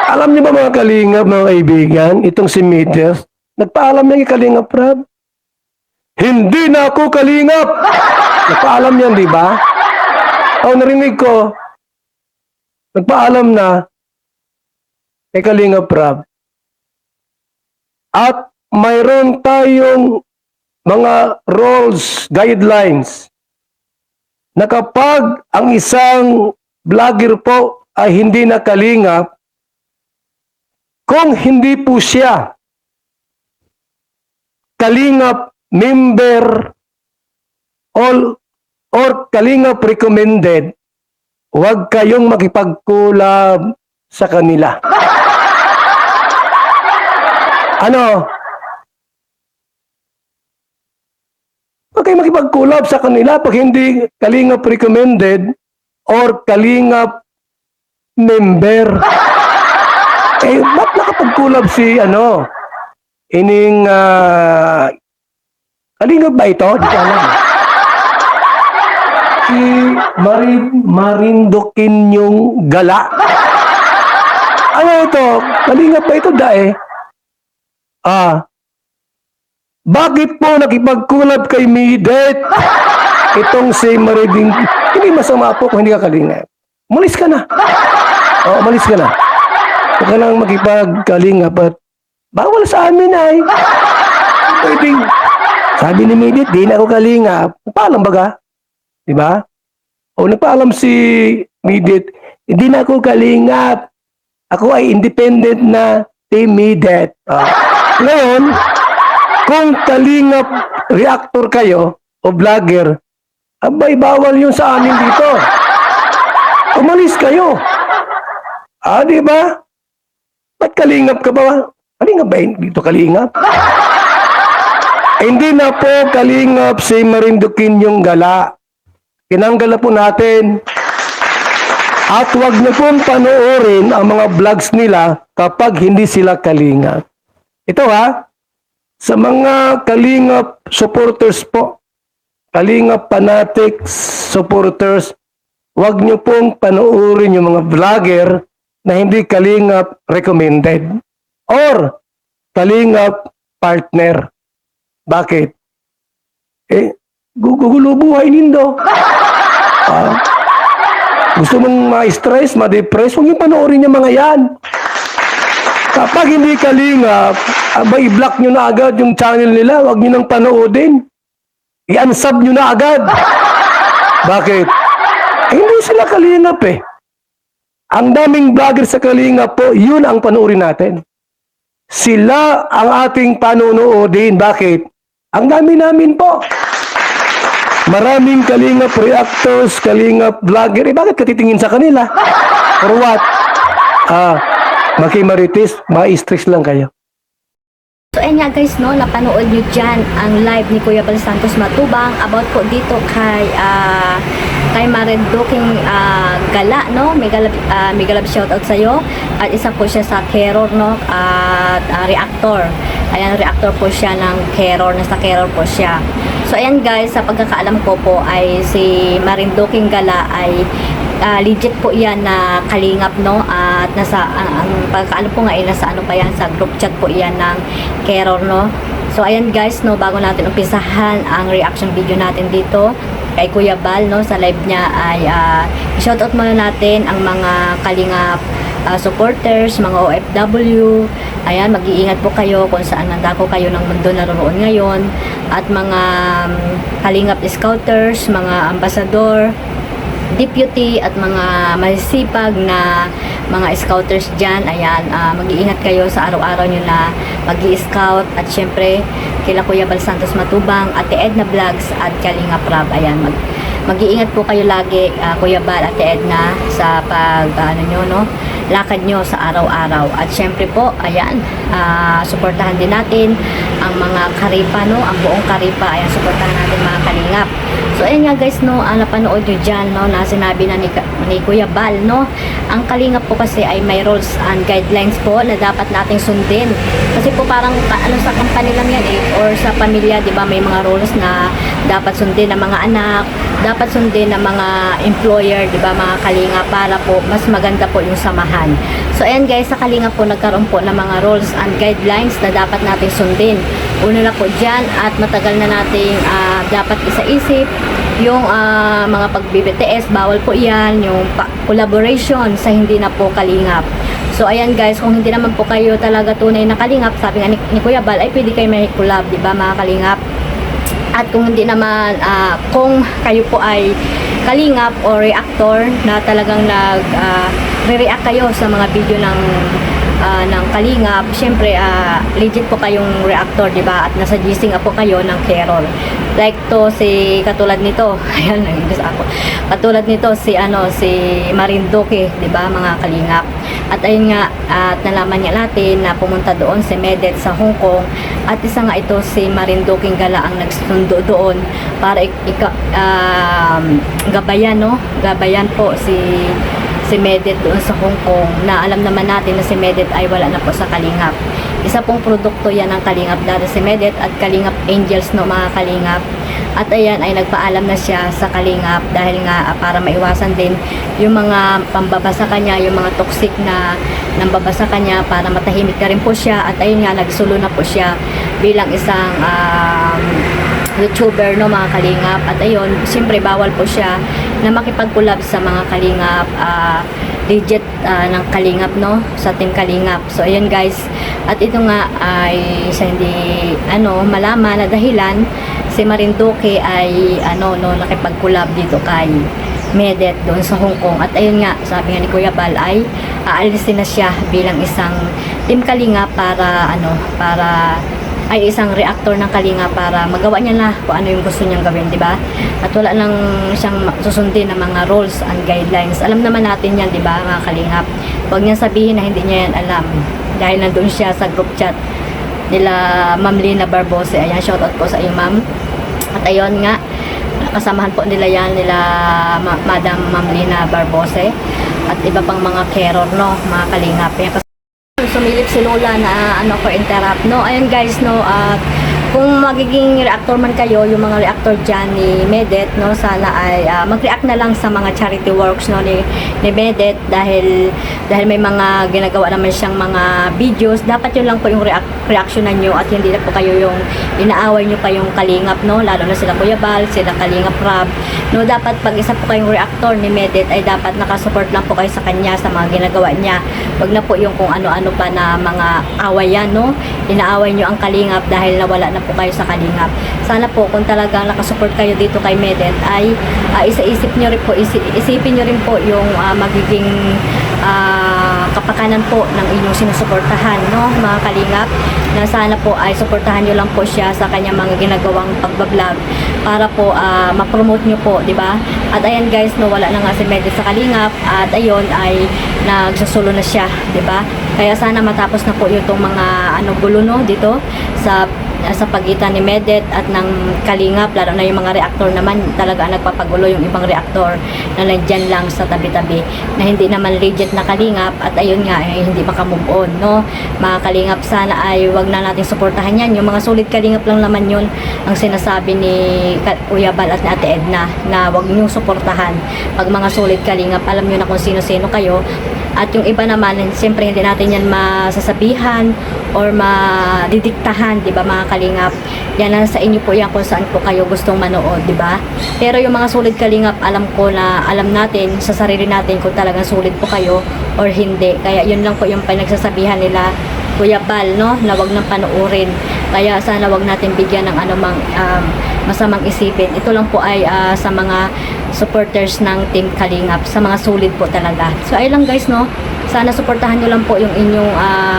Alam niyo ba mga kalingap, mga kaibigan, itong si Mides, nagpaalam niya kay Kalingap Rab. Hindi na ako kalingap! Nagpaalam yan, di ba? O, narinig ko, nagpaalam na kay Kalingap Rab. At mayroon tayong mga rules, guidelines, na kapag ang isang vlogger po ay hindi na kalingap, kung hindi po siya kalingap member or kalingap recommended, huwag kayong makipagkulab sa kanila. Ano? Huwag kayong makipagkulab sa kanila pag hindi kalingap recommended or kalingap member. Eh, ba't nakapagkulab si ining kalingap ba ito? Di ko alam. Si Marindukin yung gala. Ano ito? Kalingap ba ito dae? Bakit po nakipagkulab kay Midet? Itong si Mariding, hindi masama po kung hindi ka kalingap. Umalis ka na. Umalis ka na. Huwag ka lang makipagkalingap at bawal sa amin ay. Pwedeng, sabi ni Midet, di na ako kalingap. Paalam baga? Diba? O nagpaalam si Midet, hindi na ako kalingap. Ako ay independent na Team Midet. Ngayon, kung kalingap reactor kayo o vlogger, abay bawal yun sa amin dito. Umalis kayo. Di ba? Ba't kalingap ka ba? Kalingap ba dito kalingap? Hindi na po kalingap si Marindukin yung gala. Kinanggala po natin. At huwag niyo pong panoorin ang mga vlogs nila kapag hindi sila kalingap. Ito sa mga kalingap supporters po, kalingap fanatics supporters, huwag niyo pong panoorin yung mga vlogger na hindi kalingap recommended or kalingap partner. Bakit? Gugulo buhay nindo. Gusto mong ma-stress, ma-depress, huwag niyo panoorin yung mga yan. Kapag hindi kalingap, i-block nyo na agad yung channel nila, huwag nyo nang panoodin. I-unsub nyo na agad. Bakit? Hindi sila kalingap eh. Ang daming vlogger sa kalingap po, yun ang panoorin natin. Sila ang ating panonoodin. Bakit? Ang dami namin po. Maraming kalingap reactors, kalingap vlogger. Bakit ka titingin sa kanila? For what? Makimaritis, ma-stress lang kayo. So ayan nga guys, napanood nyo dyan ang live ni Kuya Bal Santos Matubang about po dito kay Marinduking gala, may galab shoutout sa'yo. At isa po siya sa Keror, at reactor. Ayan, reactor po siya ng Keror, nasa Keror po siya. So ayan guys, sa pagkakaalam ko po ay si Marinduking gala ay legit po yan na kalingap, at nasa ang pagkaalam po nga ay nasa pa yan, sa group chat po yan ng Keror, So ayan guys, bago natin umpisahan ang reaction video natin dito kay Kuya Bal, sa live niya ay shoutout muna natin ang mga kalingap supporters, mga OFW. Ayan, mag-iingat po kayo kung saan nandako kayo ng mundo naroon ngayon, at mga kalingap scouters, mga ambasador, deputy at mga masisipag na mga scouters dyan. Ayan, mag-iingat kayo sa araw-araw nyo na mag-i-scout. At syempre kila Kuya Bal Santos Matubang, Ate Edna Vlogs at Kalingap Rab. Ayan, mag-iingat po kayo lagi, Kuya Bal, Ate Edna, sa pag lakad nyo sa araw-araw. At syempre po, ayan, suportahan din natin ang mga karipa, ang buong karipa. Ayan, suportahan natin mga kalingap. So ayun nga guys, no, napanood nyo dyan, no, na sinabi na ni Kuya Bal, no, ang Kalingap po kasi ay may rules and guidelines po na dapat nating sundin. Kasi po parang ano sa company lang yan or sa pamilya, di ba, may mga rules na dapat sundin ng mga anak, dapat sundin ng mga employer, di ba, mga Kalingap, para po mas maganda po yung samahan. So ayan guys, sa Kalingap po nagkaroon po ng mga rules and guidelines na dapat nating sundin. Una na po dyan, at matagal na nating dapat isa-isip yung mga pag-BBTS, bawal po yan, yung collaboration sa hindi na po Kalingap. So ayan guys, kung hindi naman po kayo talaga tunay na Kalingap, sabi nga ni Kuya Bal, ay pwede kayo may collab, di ba mga Kalingap? At kung hindi naman, kung kayo po ay Kalingap o reactor na talagang re-react kayo sa mga video ng Kalingap, syempre legit po kayong reactor, di ba? At nasa GC nga po kayo ng Carol. Like to si katulad nito, ayan, nag-guess ako. Katulad nito si Marinduque, di ba, mga Kalingap. At ayun nga, at nalaman nga natin na pumunta doon si Medet sa Hong Kong, at isa nga ito si Marinduque Gala ang nagsundo doon para gabayan, no? Gabayan po si Medet doon sa Hong Kong, na alam naman natin na si Medet ay wala na po sa Kalingap. Isa pong produkto yan ng Kalingap dati si Medet at Kalingap Angels, no, mga Kalingap. At ayan ay nagpaalam na siya sa Kalingap dahil nga para maiwasan din yung mga pambabasa kanya, yung mga toxic na nambabasa kanya, para matahimik na rin po siya. At ayun nga, nagsulo na po siya bilang isang YouTuber, no, mga Kalingap. At ayun, siyempre bawal po siya na makipag-collab sa mga Kalingap legit ng Kalingap, no, sa Team Kalingap. So ayun guys, at ito nga ay sa hindi malaman na dahilan, si Marinduque ay nakipag-collab dito kay Medet doon sa Hong Kong. At ayun nga, sabi nga ni Kuya Bal ay aalisin na siya bilang isang Team Kalingap para ay isang reactor ng Kalingap para magawa niya na kung ano yung gusto niyang gawin, di ba? At wala lang siyang susundin ng mga rules and guidelines. Alam naman natin yan, di ba, mga Kalingap? Huwag niyang sabihin na hindi niya yan alam dahil nandun siya sa group chat nila Ma'am Lina Barbose. Ayan, shoutout po sa iyo, ma'am. At ayun nga, kasamahan po nila yan, Madam Ma'am Lina Barbose at iba pang mga keror, no, mga Kalingap. Sumilip si Lola na for interrupt, no. Ayun guys, no, at kung magiging reactor man kayo, yung mga reactor dyan ni Medet, no, sana ay mag-react na lang sa mga charity works, no, ni Medet dahil may mga ginagawa naman siyang mga videos. Dapat yun lang po yung reactionan nyo at hindi na po kayo yung inaaway nyo pa yung Kalingap, no, lalo na sila Kuya Bal, sila Kalingap Rab, no. Dapat pag isa po kayong reactor ni Medet ay dapat nakasupport lang po kayo sa kanya sa mga ginagawa niya. Wag na po yung kung ano-ano pa na mga awayan, no, inaaway nyo ang Kalingap dahil nawala na po kayo sa Kalingap. Sana po kung talagang nakasupport kayo dito kay Medet ay isipin nyo rin po yung magiging kapakanan po ng inyong sinusuportahan, no, mga Kalingap, na sana po ay suportahan nyo lang po siya sa kanyang mga ginagawang pagbablog para po ma-promote nyo po, di ba? At ayan guys, no, wala na nga si Medet sa Kalingap at ayun ay nagsusulo na siya, di ba? Kaya sana matapos na po itong mga gulo, no, dito sa pagitan ni Medet at ng Kalingap, lalo na yung mga reactor naman talaga nagpapagulo, yung ibang reactor na nandyan lang sa tabi-tabi na hindi naman legit na Kalingap. At ayun nga, hindi makamove on, no, mga Kalingap. Sana ay wag na natin suportahan yan, yung mga solid Kalingap lang naman yun ang sinasabi ni Kuya Bal at ni Ate Edna na wag nyo suportahan. Pag mga solid Kalingap, alam nyo na kung sino-sino kayo. At yung iba naman, siyempre hindi natin yan masasabihan or madidiktahan, di ba, mga Kalingap? Yan lang sa inyo po yan kung saan po kayo gustong manood, di ba? Pero yung mga solid Kalingap, alam natin sa sarili natin kung talagang solid po kayo or hindi. Kaya yun lang po yung pinagsasabihan nila Kuya Bal, no, na wag nang panoorin. Kaya sana wag natin bigyan ng anumang masamang isipin. Ito lang po ay sa mga supporters ng Team Kalingap, sa mga solid po talaga. So ay lang guys, no, sana suportahan nyo lang po yung inyong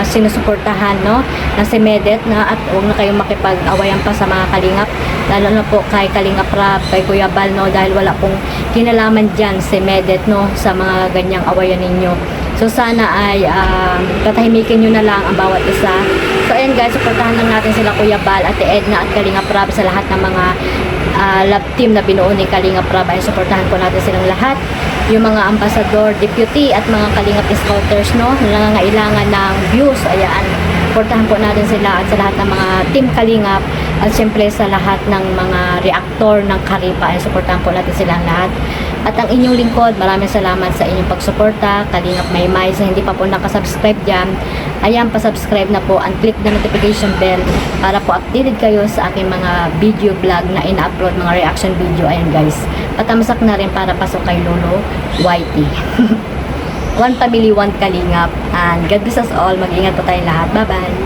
sinusuportahan, no, na si Medet, na at huwag na kayong makipag-awayan pa sa mga Kalingap, lalo na po kay Kalingap Rab, kay Kuya Bal, no, dahil wala pong kinalaman dyan si Medet, no, sa mga ganyang awayan ninyo. So sana ay patahimikin nyo na lang ang bawat isa. So ayan guys, suportahan lang natin sila Kuya Bal, Ate Edna at Kalingap Rab sa lahat ng mga love team na binuo ni Kalingap Rab, ay supportahan po natin silang lahat. Yung mga ambassador, deputy at mga Kalingap scouters, no, na nangangailangan ng views, ayan, supportahan po natin sila at sa lahat ng mga team Kalingap at syempre sa lahat ng mga reactor ng Karipa, ay supportahan po natin silang lahat. At ang inyong lingkod, maraming salamat sa inyong pagsuporta. Kalingap Maymay, sa hindi pa po nakasubscribe dyan, ayan, pasubscribe na po and click the notification bell para po updated kayo sa aking mga video vlog na ina-upload, mga reaction video. Ayan guys, patamasak na rin para pasok kay Lolo YT. One family, one Kalingap, and God bless us all. Mag-ingat po tayong lahat. Bye bye.